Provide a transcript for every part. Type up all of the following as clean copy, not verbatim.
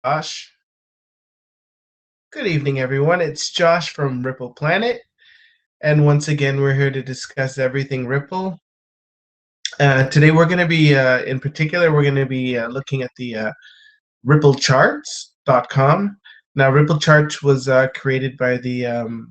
Josh. Good evening, everyone. It's Josh from Ripple Planet, and once again, we're here to discuss everything Ripple. Today, we're going to be, in particular, we're going to be looking at the ripplecharts.com. Now, Ripple Charts was created by the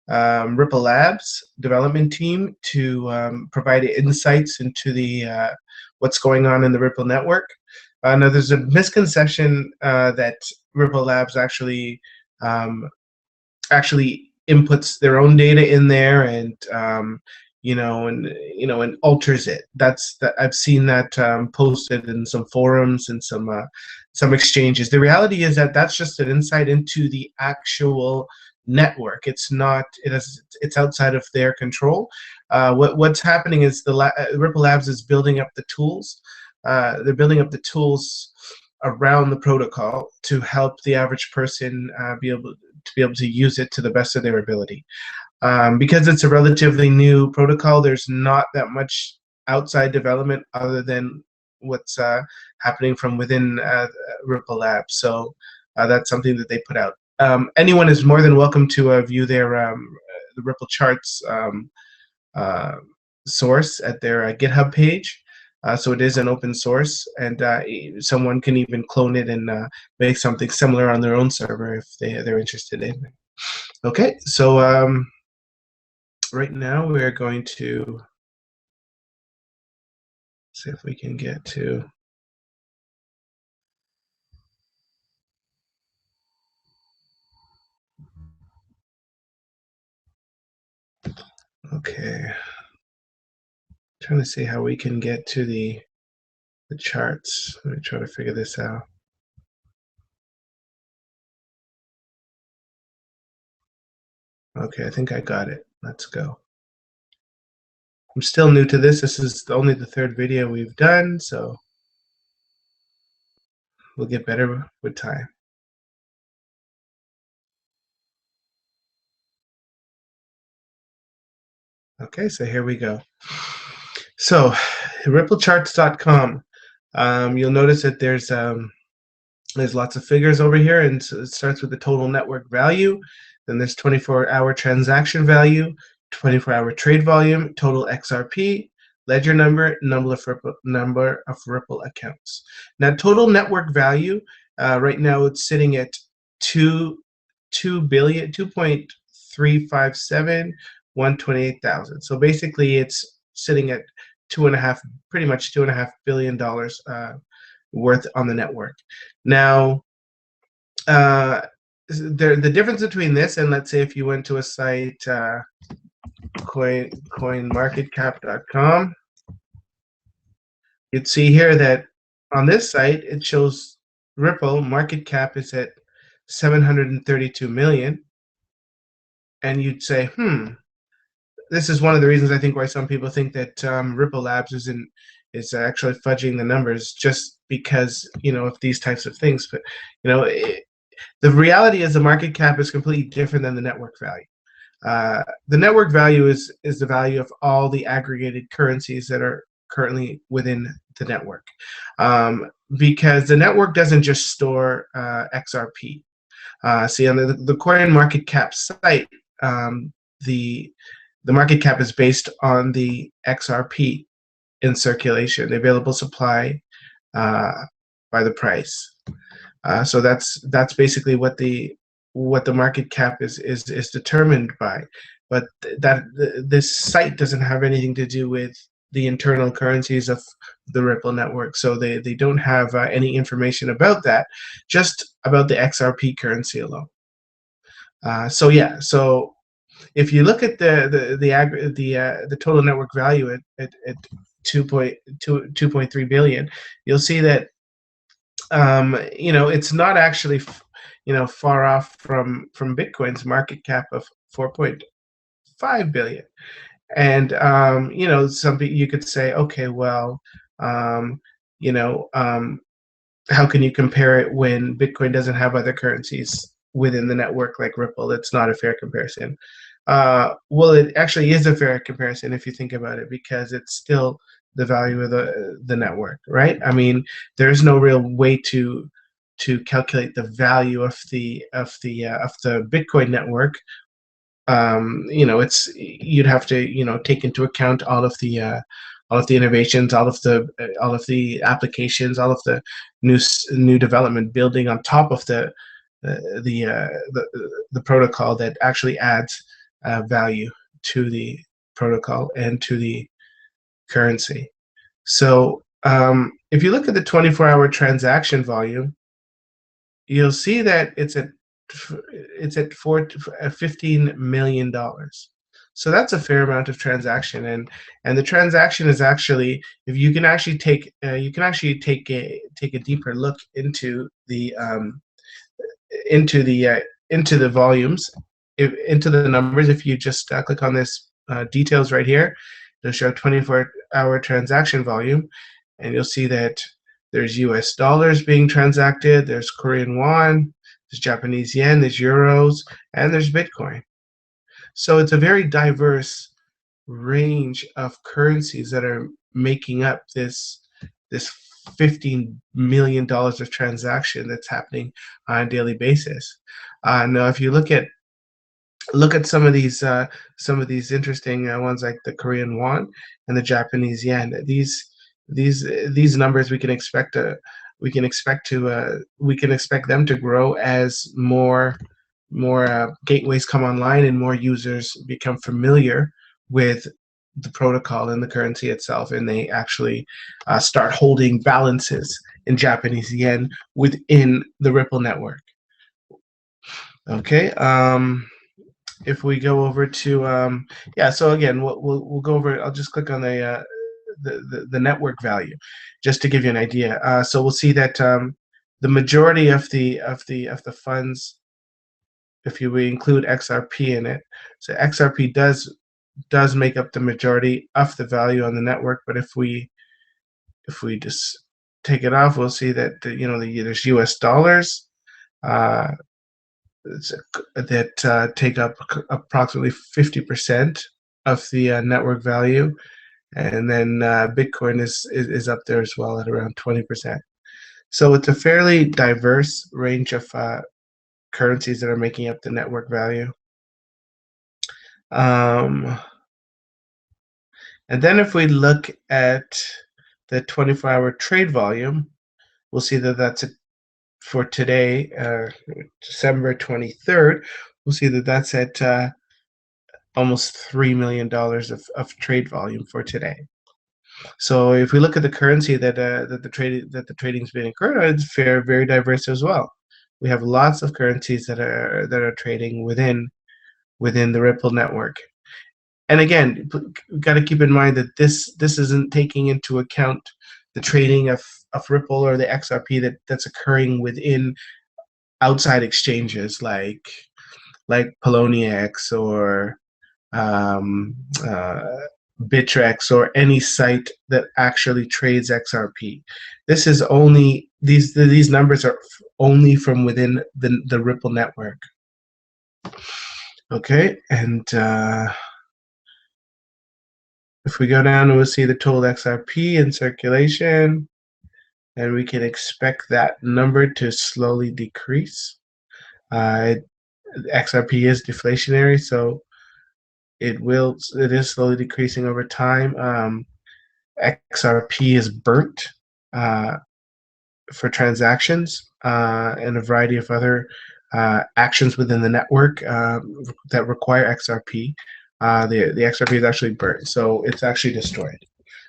Ripple Labs development team to provide insights into the what's going on in the Ripple network. Now, there's a misconception that Ripple Labs um, actually inputs their own data in there and and alters it. That's that I've seen that posted in some forums and some exchanges. The reality is that that's just an insight into the actual network. It's outside of their control. What's happening is Ripple Labs is building up the tools. They're building up the tools around the protocol to help the average person be able to use it to the best of their ability. Because it's a relatively new protocol, there's not that much outside development other than what's happening from within Ripple Labs. So that's something that they put out. Anyone is more than welcome to view their the Ripple Charts uh, source at their GitHub page. So it is an open source, and someone can even clone it and make something similar on their own server if they're interested in it. Okay, so right now we're going to see if we can get to. Okay, trying to see how we can get to the charts. Let me try to figure this out. Okay, I think I got it. Let's go. I'm still new to this. This is only the third video we've done, so we'll get better with time. Okay, so here we go. So, ripplecharts.com. You'll notice that there's lots of figures over here, and so it starts with the total network value. Then there's 24-hour transaction value, 24-hour trade volume, total XRP, ledger number, number of Ripple accounts. Now, total network value right now it's sitting at 2,357,128,000. So basically, it's sitting at pretty much $2.5 billion worth on the network. Now, the difference between this and, let's say, if you went to a site, coinmarketcap.com, you'd see here that on this site it shows Ripple market cap is at 732 million, and you'd say, this is one of the reasons I think why some people think that Ripple Labs is actually fudging the numbers, just because of these types of things. But the reality is the market cap is completely different than the network value. The network value is the value of all the aggregated currencies that are currently within the network, because the network doesn't just store XRP. See, on the CoinMarketCap site, the market cap is based on the XRP in circulation, the available supply by the price. So that's basically what the market cap is determined by. But this site doesn't have anything to do with the internal currencies of the Ripple network. So they don't have any information about that, just about the XRP currency alone. So if you look at the total network value at 2.3 billion, you'll see that it's not actually far off from Bitcoin's market cap of 4.5 billion. And you could say, okay, well, how can you compare it when Bitcoin doesn't have other currencies within the network like Ripple? It's not a fair comparison. Well, it actually is a fair comparison if you think about it, because it's still the value of the network, right? I mean, there's no real way to to calculate the value of the Bitcoin network, you'd have to take into account all of the innovations, all of the applications, all of the new development building on top of the protocol that actually adds value to the protocol and to the currency. So if you look at the 24-hour transaction volume, you'll see that it's at $15 million. So that's a fair amount of transaction, and the transaction is actually, if you can actually take take a deeper look into the into the volumes, into the numbers. If you just click on this details right here, it'll show 24-hour transaction volume, and you'll see that there's US dollars being transacted, there's Korean won, there's Japanese yen, there's euros, and there's Bitcoin. So it's a very diverse range of currencies that are making up this $15 million of transaction that's happening on a daily basis. Now, if you look at some of these interesting ones, like the Korean won and the Japanese yen, these numbers we can expect them to grow as more gateways come online and more users become familiar with the protocol and the currency itself, and they actually start holding balances in Japanese yen within the Ripple network. Okay. If we go over to so again, we'll go over. I'll just click on the network value, just to give you an idea. So we'll see that the majority of the funds, if you include XRP in it, so XRP does make up the majority of the value on the network. But if we just take it off, we'll see that there's US dollars that take up approximately 50% of the network value, and then Bitcoin is up there as well at around 20%. So it's a fairly diverse range of currencies that are making up the network value. And then if we look at the 24-hour trade volume, we'll see that that's for today, December 23rd. We'll see that that's at almost $3 million of trade volume for today. So if we look at the currency that the trading's being occurred on, it's very diverse as well. We have lots of currencies that are trading within the Ripple network. And again, we've got to keep in mind that this isn't taking into account the trading of Ripple or the XRP that's occurring within outside exchanges like Poloniex or Bittrex or any site that actually trades XRP. This is only these numbers are only from within the Ripple network. Okay, and if we go down, we'll see the total XRP in circulation, and we can expect that number to slowly decrease. XRP is deflationary, so it is slowly decreasing over time. XRP is burnt for transactions and a variety of other actions within the network that require XRP. The XRP is actually burnt, so it's actually destroyed.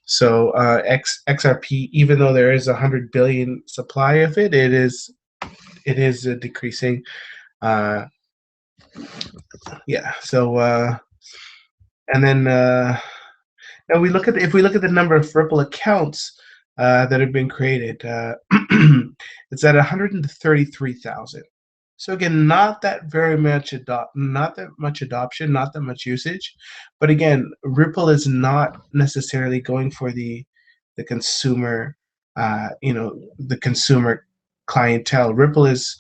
So XRP, even though there is 100 billion supply of it, it is decreasing. Yeah. So and then now if we look at the number of Ripple accounts that have been created, it's at 133,000. So again, not that much adoption, not that much usage, but again, Ripple is not necessarily going for the consumer, the consumer clientele. Ripple is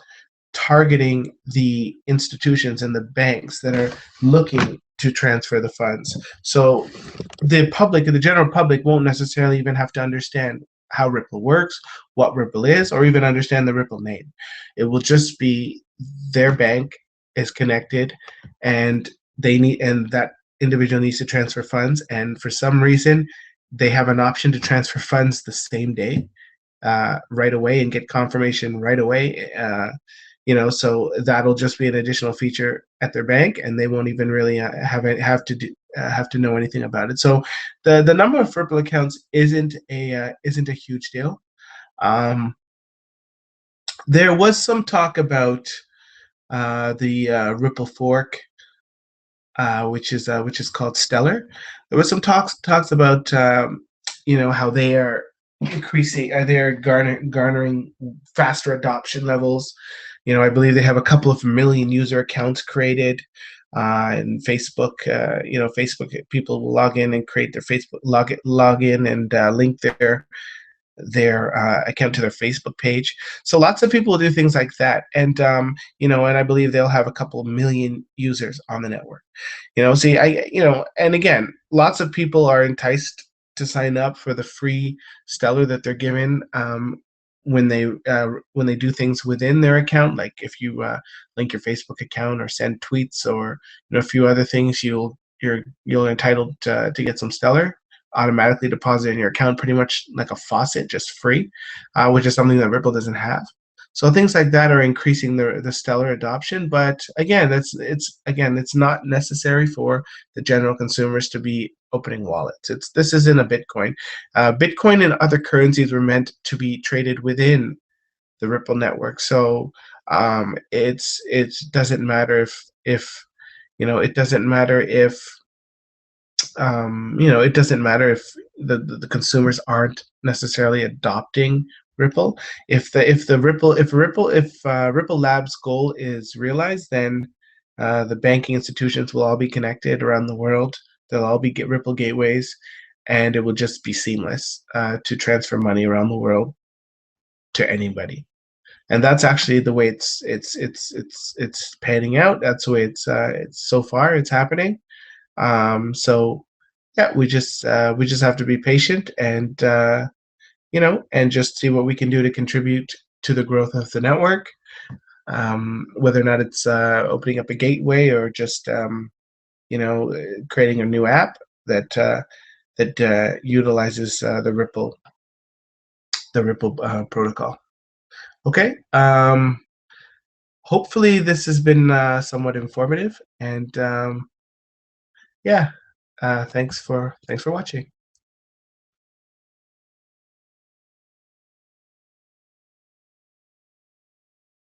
targeting the institutions and the banks that are looking to transfer the funds. So the general public won't necessarily even have to understand how Ripple works, what Ripple is, or even understand the Ripple name. It will just be their bank is connected, and that individual needs to transfer funds, and for some reason they have an option to transfer funds the same day, right away, and get confirmation right away. So that'll just be an additional feature at their bank, and they won't even really have to know anything about it. So the number of Ripple accounts isn't a huge deal. Um, there was some talk about the Ripple fork, which is called Stellar. There was some talks about how they are increasing, they're garnering faster adoption levels. I believe they have a couple of million user accounts created. And Facebook, Facebook people will log in and create their Facebook login and link their account to their Facebook page. So lots of people will do things like that, and I believe they'll have a couple of million users on the network. And again, lots of people are enticed to sign up for the free Stellar that they're given, when they do things within their account, like if you link your Facebook account or send tweets or a few other things, you're entitled to get some Stellar automatically deposited in your account, pretty much like a faucet, just free, which is something that Ripple doesn't have. So things like that are increasing the Stellar adoption. But again, it's not necessary for the general consumers to be opening wallets. This isn't a Bitcoin. Bitcoin and other currencies were meant to be traded within the Ripple network. So it doesn't matter if it doesn't matter if it doesn't matter if the consumers aren't necessarily adopting Ripple. If Ripple Labs goal is realized, then the banking institutions will all be connected around the world. They'll all be Ripple gateways, and it will just be seamless to transfer money around the world to anybody. And that's actually the way it's panning out. That's the way it's so far it's happening. So yeah, we just have to be patient, and just see what we can do to contribute to the growth of the network. Whether or not it's opening up a gateway or just creating a new app that utilizes the Ripple protocol. Okay. Hopefully this has been somewhat informative, and yeah. Thanks for watching.